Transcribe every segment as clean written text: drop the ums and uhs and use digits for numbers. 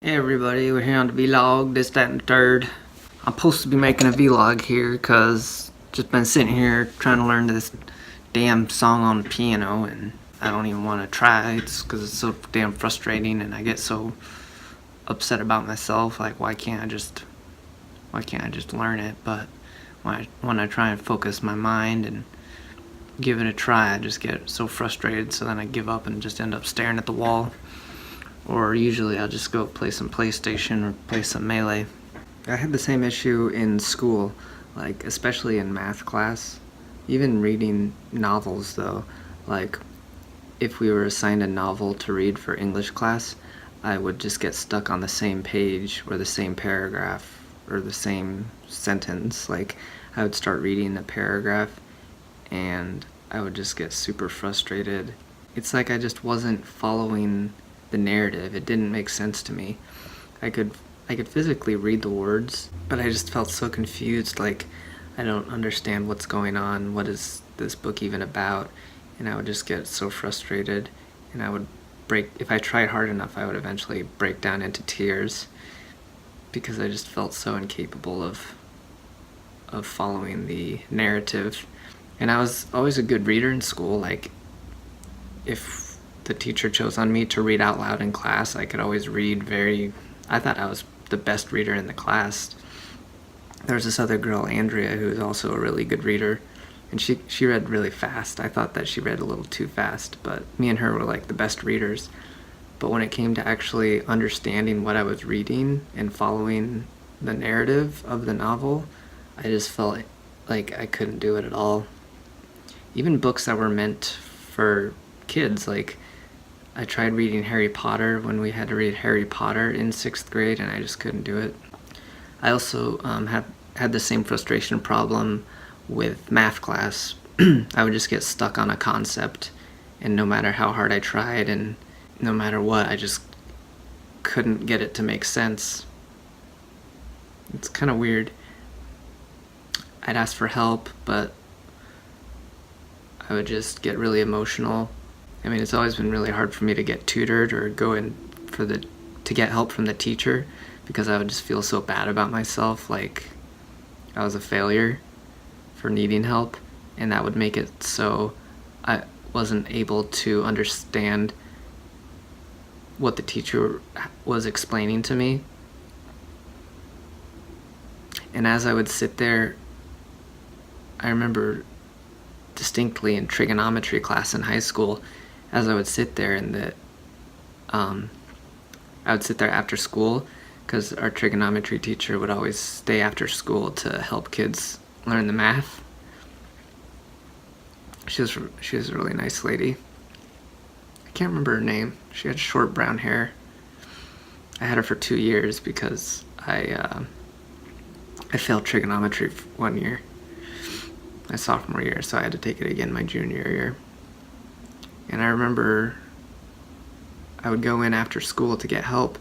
Hey everybody, we're here on the vlog, this, that, and the third. I'm supposed to be making a vlog here because just been sitting here trying to learn this damn song on the piano and I don't even want to try. It's because it's so damn frustrating and I get so upset about myself. Like, why can't I just learn it? But when I try and focus my mind and give it a try, I just get so frustrated, so then I give up and just end up staring at the wall. Or usually I'll just go play some PlayStation or play some Melee. I had the same issue in school, like especially in math class. Even reading novels though, like if we were assigned a novel to read for English class, I would just get stuck on the same page or the same paragraph or the same sentence. Like I would start reading a paragraph and I would just get super frustrated. It's like I just wasn't following the narrative. It didn't make sense to me. I could physically read the words, but I just felt so confused, like I don't understand what's going on, what is this book even about? And I would just get so frustrated and I would break, if I tried hard enough, I would eventually break down into tears because I just felt so incapable of following the narrative. And I was always a good reader in school. Like if the teacher chose on me to read out loud in class, I could always read I thought I was the best reader in the class. There was this other girl, Andrea, who was also a really good reader, and she read really fast. I thought that she read a little too fast, but me and her were like the best readers. But when it came to actually understanding what I was reading and following the narrative of the novel, I just felt like I couldn't do it at all. Even books that were meant for kids, like I tried reading Harry Potter when we had to read Harry Potter in 6th grade and I just couldn't do it. I also had the same frustration problem with math class. I would just get stuck on a concept and no matter how hard I tried and no matter what, I just couldn't get it to make sense. It's kind of weird. I'd ask for help, but I would just get really emotional. I mean, it's always been really hard for me to get tutored or go in to get help from the teacher because I would just feel so bad about myself, like I was a failure for needing help, and that would make it so I wasn't able to understand what the teacher was explaining to me. And as I would sit there, I remember distinctly in trigonometry class in high school, as I would sit there I would sit there after school because our trigonometry teacher would always stay after school to help kids learn the math. She was a really nice lady. I can't remember her name. She had short brown hair. I had her for 2 years because I failed trigonometry one year, my sophomore year, so I had to take it again my junior year. And I remember I would go in after school to get help,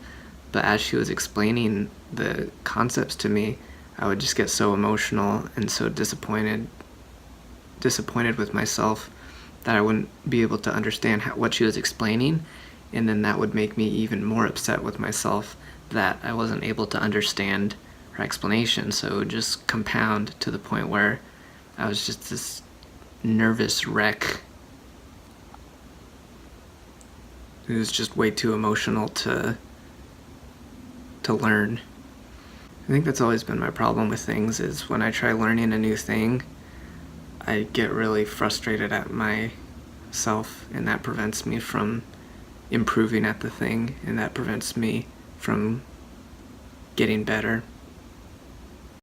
but as she was explaining the concepts to me, I would just get so emotional and so disappointed with myself that I wouldn't be able to understand what she was explaining, and then that would make me even more upset with myself that I wasn't able to understand her explanation. So it would just compound to the point where I was just this nervous wreck. It was just way too emotional to learn. I think that's always been my problem with things, is when I try learning a new thing, I get really frustrated at myself, and that prevents me from improving at the thing, and that prevents me from getting better.